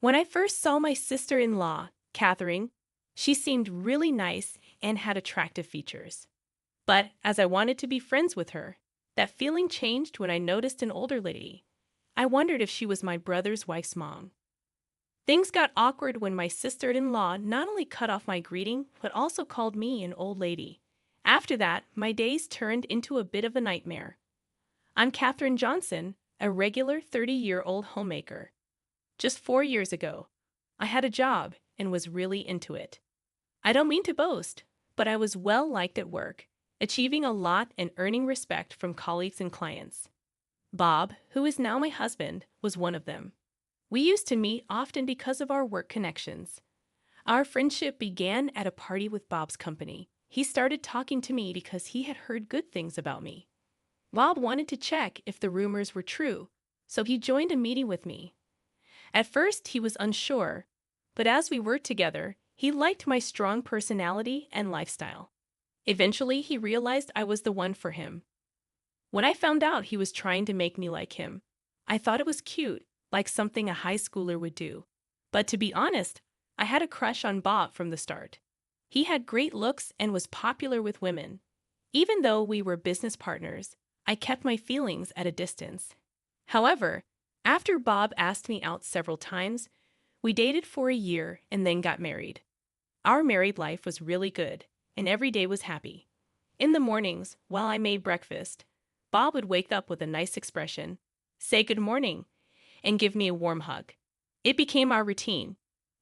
When I first saw my sister-in-law, Catherine, she seemed really nice and had attractive features. But as I wanted to be friends with her, that feeling changed when I noticed an older lady. I wondered if she was my brother's wife's mom. Things got awkward when my sister-in-law not only cut off my greeting, but also called me an old lady. After that, my days turned into a bit of a nightmare. I'm Catherine Johnson, a regular 30-year-old homemaker. Just 4 years ago, I had a job and was really into it. I don't mean to boast, but I was well liked at work, achieving a lot and earning respect from colleagues and clients. Bob, who is now my husband, was one of them. We used to meet often because of our work connections. Our friendship began at a party with Bob's company. He started talking to me because he had heard good things about me. Bob wanted to check if the rumors were true, so he joined a meeting with me. At first, he was unsure, but as we worked together, he liked my strong personality and lifestyle. Eventually, he realized I was the one for him. When I found out he was trying to make me like him, I thought it was cute, like something a high schooler would do. But to be honest, I had a crush on Bob from the start. He had great looks and was popular with women. Even though we were business partners, I kept my feelings at a distance. However, after Bob asked me out several times, we dated for a year and then got married. Our married life was really good, and every day was happy. In the mornings, while I made breakfast, Bob would wake up with a nice expression, say good morning, and give me a warm hug. It became our routine.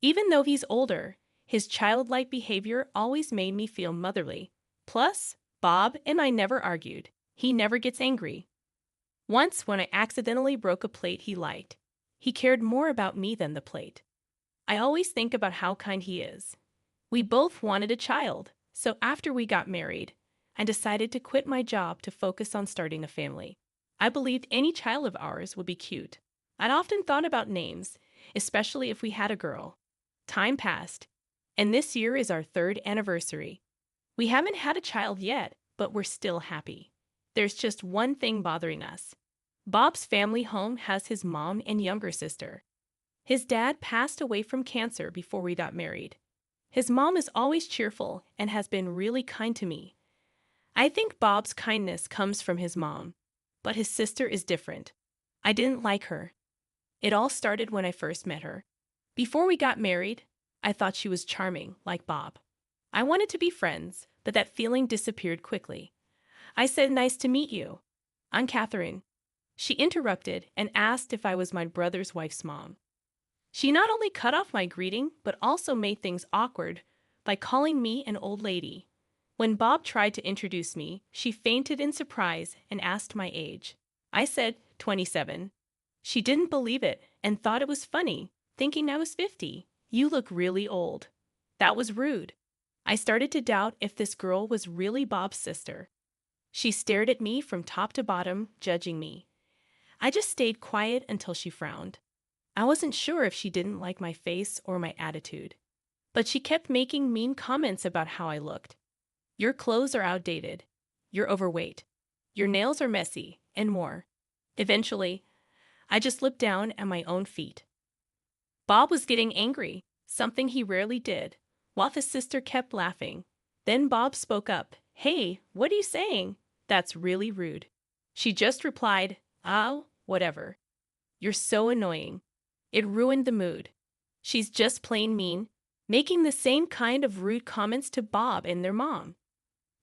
Even though he's older, his childlike behavior always made me feel motherly. Plus, Bob and I never argued. He never gets angry. Once, when I accidentally broke a plate he liked, he cared more about me than the plate. I always think about how kind he is. We both wanted a child, so after we got married, I decided to quit my job to focus on starting a family. I believed any child of ours would be cute. I'd often thought about names, especially if we had a girl. Time passed, and this year is our 3rd anniversary. We haven't had a child yet, but we're still happy. There's just one thing bothering us. Bob's family home has his mom and younger sister. His dad passed away from cancer before we got married. His mom is always cheerful and has been really kind to me. I think Bob's kindness comes from his mom, but his sister is different. I didn't like her. It all started when I first met her. Before we got married, I thought she was charming, like Bob. I wanted to be friends, but that feeling disappeared quickly. I said, "Nice to meet you. I'm Catherine." She interrupted and asked if I was my brother's wife's mom. She not only cut off my greeting, but also made things awkward by calling me an old lady. When Bob tried to introduce me, she fainted in surprise and asked my age. I said 27. She didn't believe it and thought it was funny, thinking I was 50. "You look really old." That was rude. I started to doubt if this girl was really Bob's sister. She stared at me from top to bottom, judging me. I just stayed quiet until she frowned. I wasn't sure if she didn't like my face or my attitude. But she kept making mean comments about how I looked. "Your clothes are outdated. You're overweight. Your nails are messy," and more. Eventually, I just slipped down at my own feet. Bob was getting angry, something he rarely did, while his sister kept laughing. Then Bob spoke up. "Hey, what are you saying? That's really rude." She just replied, "Oh, whatever. You're so annoying." It ruined the mood. She's just plain mean, making the same kind of rude comments to Bob and their mom.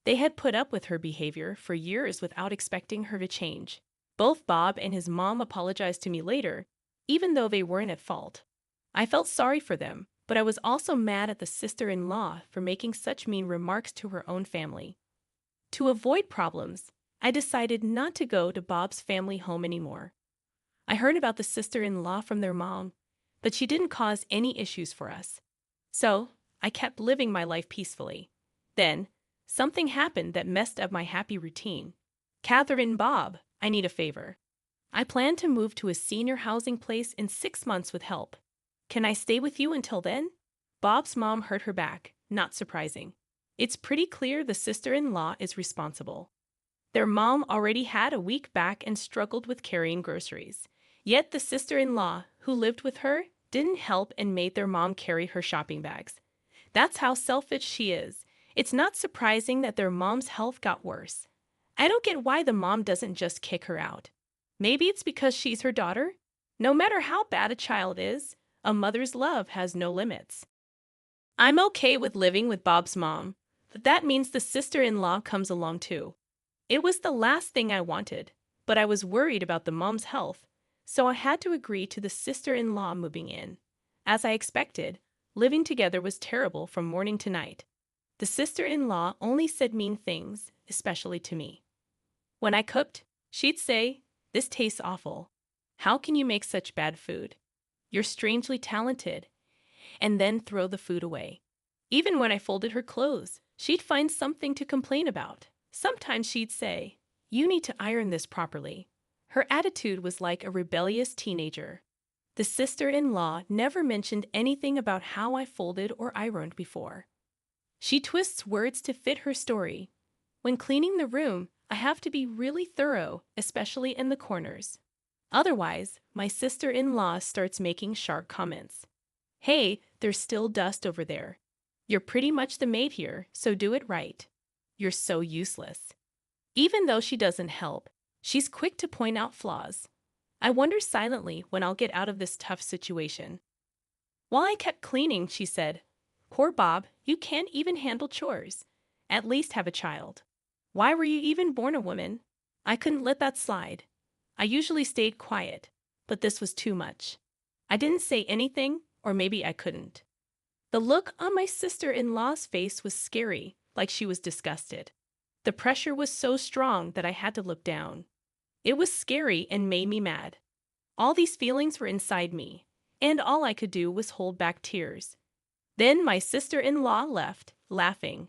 They had put up with her behavior for years without expecting her to change. Both Bob and his mom apologized to me later, even though they weren't at fault. I felt sorry for them, but I was also mad at the sister-in-law for making such mean remarks to her own family. To avoid problems, I decided not to go to Bob's family home anymore. I heard about the sister-in-law from their mom, but she didn't cause any issues for us. So, I kept living my life peacefully. Then, something happened that messed up my happy routine. "Catherine, Bob, I need a favor. I plan to move to a senior housing place in 6 months with help. Can I stay with you until then?" Bob's mom hurt her back, not surprising. It's pretty clear the sister-in-law is responsible. Their mom already had a weak back and struggled with carrying groceries. Yet the sister-in-law, who lived with her, didn't help and made their mom carry her shopping bags. That's how selfish she is. It's not surprising that their mom's health got worse. I don't get why the mom doesn't just kick her out. Maybe it's because she's her daughter? No matter how bad a child is, a mother's love has no limits. I'm okay with living with Bob's mom, but that means the sister-in-law comes along too. It was the last thing I wanted, but I was worried about the mom's health, so I had to agree to the sister-in-law moving in. As I expected, living together was terrible from morning to night. The sister-in-law only said mean things, especially to me. When I cooked, she'd say, "This tastes awful. How can you make such bad food? You're strangely talented," and then throw the food away. Even when I folded her clothes, she'd find something to complain about. Sometimes she'd say, "You need to iron this properly." Her attitude was like a rebellious teenager. The sister-in-law never mentioned anything about how I folded or ironed before. She twists words to fit her story. When cleaning the room, I have to be really thorough, especially in the corners. Otherwise, my sister-in-law starts making sharp comments. "Hey, there's still dust over there. You're pretty much the maid here, so do it right. You're so useless." Even though she doesn't help, she's quick to point out flaws. I wonder silently when I'll get out of this tough situation. While I kept cleaning, she said, "Poor Bob, you can't even handle chores. At least have a child. Why were you even born a woman?" I couldn't let that slide. I usually stayed quiet, but this was too much. I didn't say anything, or maybe I couldn't. The look on my sister-in-law's face was scary, like she was disgusted. The pressure was so strong that I had to look down. It was scary and made me mad. All these feelings were inside me, and all I could do was hold back tears. Then my sister-in-law left, laughing.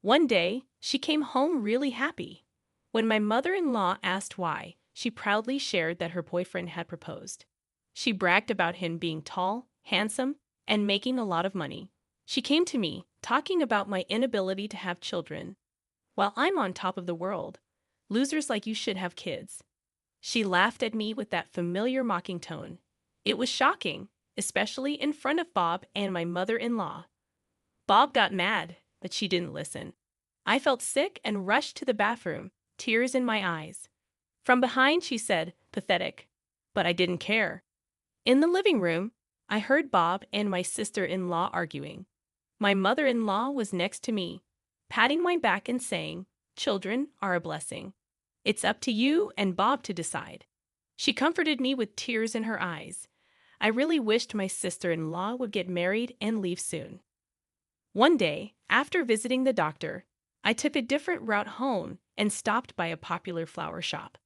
One day, she came home really happy. When my mother-in-law asked why, she proudly shared that her boyfriend had proposed. She bragged about him being tall, handsome, and making a lot of money. She came to me, talking about my inability to have children. While I'm on top of the world, losers like you should have kids. She laughed at me with that familiar mocking tone. It was shocking, especially in front of Bob and my mother-in-law. Bob got mad, but she didn't listen. I felt sick and rushed to the bathroom, tears in my eyes. From behind, she said, "Pathetic." But I didn't care. In the living room, I heard Bob and my sister-in-law arguing. My mother-in-law was next to me, patting my back and saying, "Children are a blessing. It's up to you and Bob to decide." She comforted me with tears in her eyes. I really wished my sister-in-law would get married and leave soon. One day, after visiting the doctor, I took a different route home and stopped by a popular flower shop.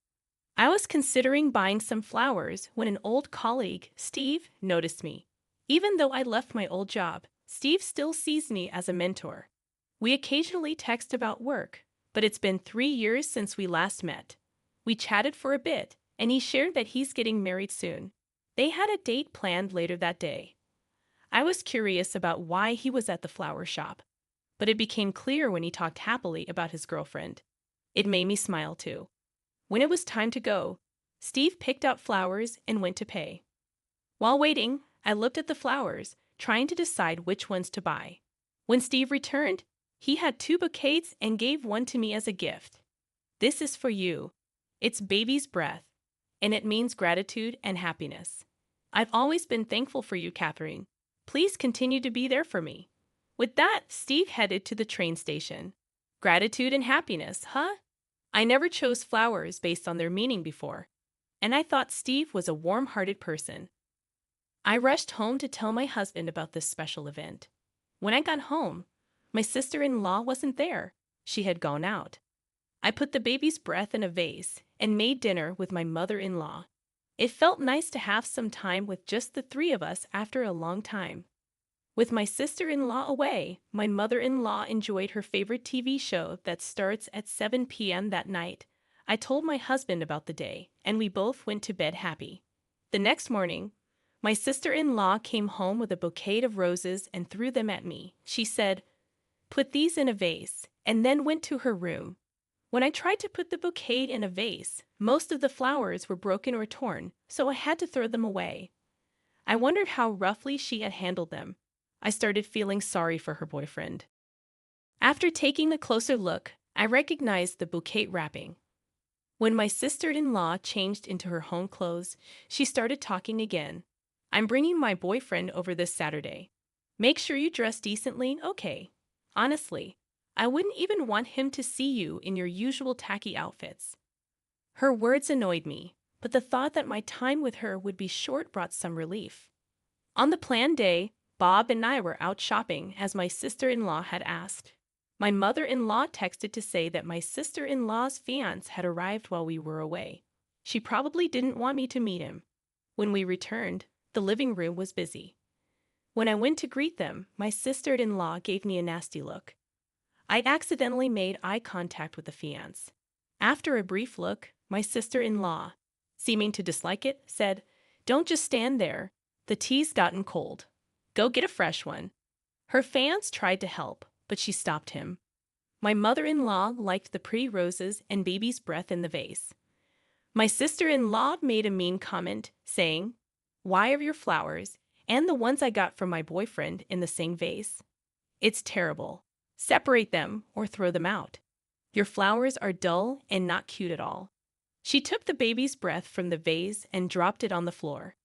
I was considering buying some flowers when an old colleague, Steve, noticed me. Even though I left my old job, Steve still sees me as a mentor. We occasionally text about work, but it's been 3 years since we last met. We chatted for a bit, and he shared that he's getting married soon. They had a date planned later that day. I was curious about why he was at the flower shop, but it became clear when he talked happily about his girlfriend. It made me smile too. When it was time to go, Steve picked out flowers and went to pay. While waiting, I looked at the flowers, trying to decide which ones to buy. When Steve returned, he had 2 bouquets and gave one to me as a gift. "This is for you. It's baby's breath, and it means gratitude and happiness. I've always been thankful for you, Catherine. Please continue to be there for me." With that, Steve headed to the train station. Gratitude and happiness, huh? I never chose flowers based on their meaning before, and I thought Steve was a warm-hearted person. I rushed home to tell my husband about this special event. When I got home, my sister-in-law wasn't there. She had gone out. I put the baby's breath in a vase and made dinner with my mother-in-law. It felt nice to have some time with just the 3 of us after a long time. With my sister-in-law away, my mother-in-law enjoyed her favorite TV show that starts at 7 p.m. that night. I told my husband about the day, and we both went to bed happy. The next morning, my sister-in-law came home with a bouquet of roses and threw them at me. She said, "Put these in a vase," and then went to her room. When I tried to put the bouquet in a vase, most of the flowers were broken or torn, so I had to throw them away. I wondered how roughly she had handled them. I started feeling sorry for her boyfriend. After taking a closer look, I recognized the bouquet wrapping. When my sister-in-law changed into her home clothes, she started talking again. I'm bringing my boyfriend over this Saturday. Make sure you dress decently, okay? Honestly, I wouldn't even want him to see you in your usual tacky outfits. Her words annoyed me, but the thought that my time with her would be short brought some relief. On the planned day, Bob and I were out shopping as my sister-in-law had asked. My mother-in-law texted to say that my sister-in-law's fiancé had arrived while we were away. She probably didn't want me to meet him. When we returned, the living room was busy. When I went to greet them, my sister-in-law gave me a nasty look. I'd accidentally made eye contact with the fiancé. After a brief look, my sister-in-law, seeming to dislike it, said, "Don't just stand there. The tea's gotten cold. Go get a fresh one." Her fiancé tried to help, but she stopped him. My mother-in-law liked the pretty roses and baby's breath in the vase. My sister-in-law made a mean comment, saying, "Why are your flowers and the ones I got from my boyfriend in the same vase? It's terrible. Separate them or throw them out. Your flowers are dull and not cute at all." She took the baby's breath from the vase and dropped it on the floor.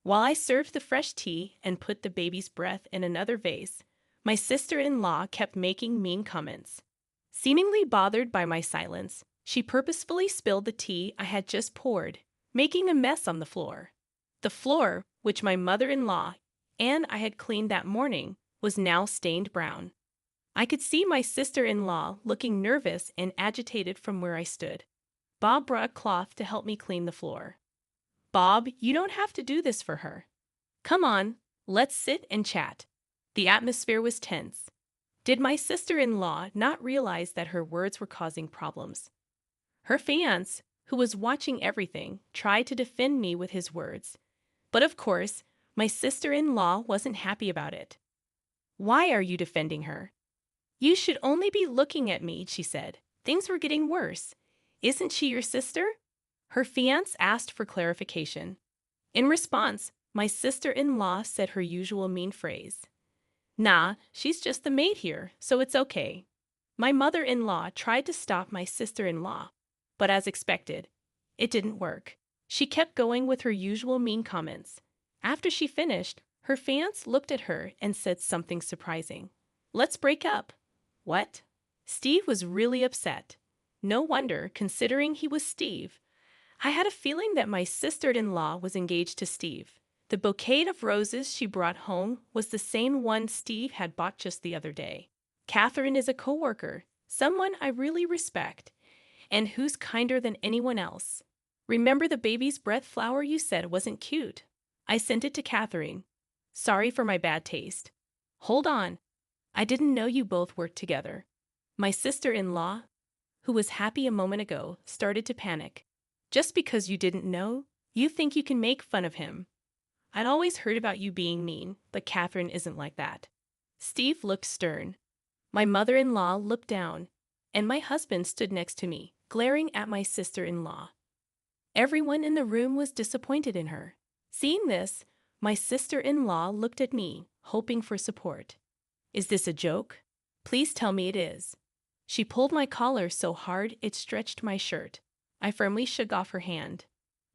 While I served the fresh tea and put the baby's breath in another vase, my sister-in-law kept making mean comments. Seemingly bothered by my silence, she purposefully spilled the tea I had just poured, making a mess on the floor. The floor, which my mother-in-law and I had cleaned that morning, was now stained brown. I could see my sister-in-law looking nervous and agitated from where I stood. Bob brought a cloth to help me clean the floor. "Bob, you don't have to do this for her. Come on, let's sit and chat." The atmosphere was tense. Did my sister-in-law not realize that her words were causing problems? Her fiancé, who was watching everything, tried to defend me with his words. But of course, my sister-in-law wasn't happy about it. "Why are you defending her?" "You should only be looking at me," she said. "Things were getting worse. Isn't she your sister?" Her fiancé asked for clarification. In response, my sister-in-law said her usual mean phrase. "Nah, she's just the maid here, so it's okay." My mother-in-law tried to stop my sister-in-law, but as expected, it didn't work. She kept going with her usual mean comments. After she finished, her fiancé looked at her and said something surprising. "Let's break up." What? Steve was really upset. No wonder, considering he was Steve. I had a feeling that my sister-in-law was engaged to Steve. The bouquet of roses she brought home was the same one Steve had bought just the other day. Catherine is a coworker, someone I really respect, and who's kinder than anyone else. "Remember the baby's breath flower you said wasn't cute? I sent it to Catherine. Sorry for my bad taste." "Hold on. I didn't know you both worked together." My sister-in-law, who was happy a moment ago, started to panic. "Just because you didn't know, you think you can make fun of him. I'd always heard about you being mean, but Catherine isn't like that." Steve looked stern. My mother-in-law looked down, and my husband stood next to me, glaring at my sister-in-law. Everyone in the room was disappointed in her. Seeing this, my sister-in-law looked at me, hoping for support. "Is this a joke? Please tell me it is." She pulled my collar so hard it stretched my shirt. I firmly shook off her hand.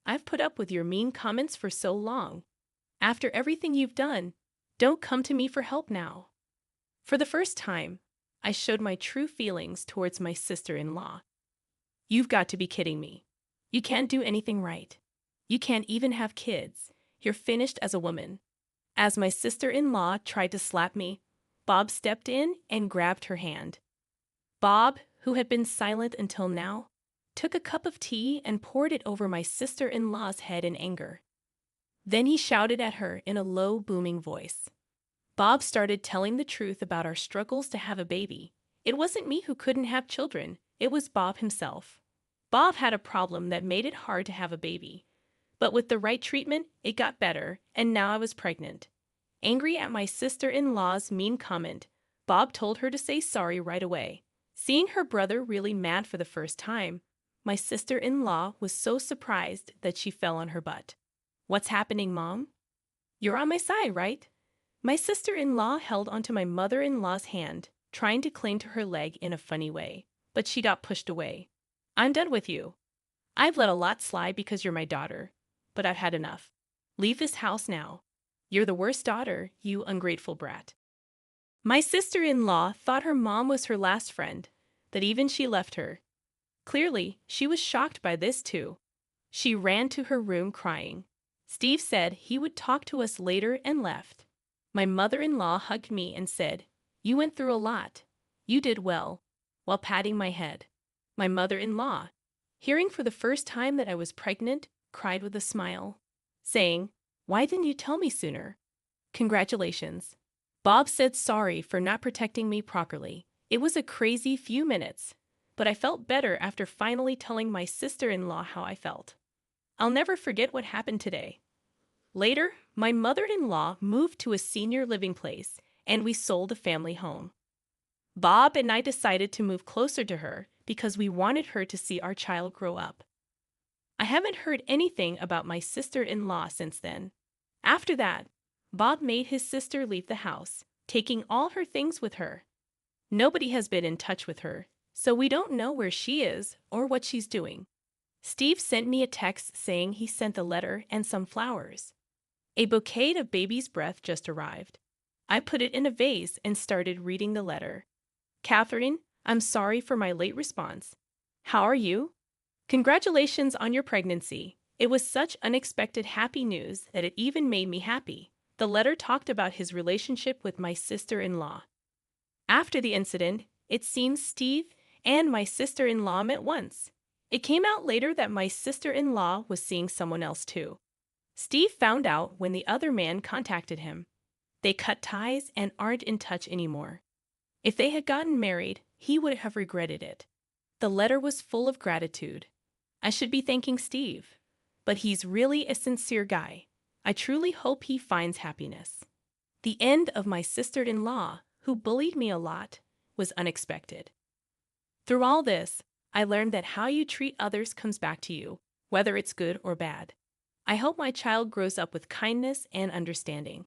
"I've put up with your mean comments for so long. After everything you've done, don't come to me for help now." For the first time, I showed my true feelings towards my sister-in-law. "You've got to be kidding me. You can't do anything right. You can't even have kids. You're finished as a woman." As my sister-in-law tried to slap me, Bob stepped in and grabbed her hand. Bob, who had been silent until now, took a cup of tea and poured it over my sister-in-law's head in anger. Then he shouted at her in a low, booming voice. Bob started telling the truth about our struggles to have a baby. It wasn't me who couldn't have children, it was Bob himself. Bob had a problem that made it hard to have a baby. But with the right treatment, it got better, and now I was pregnant. Angry at my sister-in-law's mean comment, Bob told her to say sorry right away. Seeing her brother really mad for the first time, my sister-in-law was so surprised that she fell on her butt. "What's happening, Mom?" You're on my side, right? My sister-in-law held onto my mother-in-law's hand, trying to cling to her leg in a funny way, but she got pushed away. I'm done with you. I've let a lot slide because you're my daughter, but I've had enough. Leave this house now. You're the worst daughter, you ungrateful brat. My sister-in-law thought her mom was her last friend, that even she left her. Clearly, she was shocked by this too. She ran to her room crying. Steve said he would talk to us later and left. My mother-in-law hugged me and said, "You went through a lot. You did well," while patting my head. My mother-in-law, hearing for the first time that I was pregnant, cried with a smile, saying, "Why didn't you tell me sooner?" Congratulations. Bob said sorry for not protecting me properly. It was a crazy few minutes, but I felt better after finally telling my sister-in-law how I felt. I'll never forget what happened today. Later, my mother-in-law moved to a senior living place, and we sold a family home. Bob and I decided to move closer to her because we wanted her to see our child grow up. I haven't heard anything about my sister-in-law since then. After that, Bob made his sister leave the house, taking all her things with her. Nobody has been in touch with her, so we don't know where she is or what she's doing. Steve sent me a text saying he sent the letter and some flowers. A bouquet of baby's breath just arrived. I put it in a vase and started reading the letter. Catherine, I'm sorry for my late response. How are you? Congratulations on your pregnancy. It was such unexpected happy news that it even made me happy. The letter talked about his relationship with my sister-in-law. After the incident, it seems Steve and my sister-in-law met once. It came out later that my sister-in-law was seeing someone else too. Steve found out when the other man contacted him. They cut ties and aren't in touch anymore. If they had gotten married, he would have regretted it. The letter was full of gratitude. I should be thanking Steve, but he's really a sincere guy. I truly hope he finds happiness. The end of my sister-in-law, who bullied me a lot, was unexpected. Through all this, I learned that how you treat others comes back to you, whether it's good or bad. I hope my child grows up with kindness and understanding.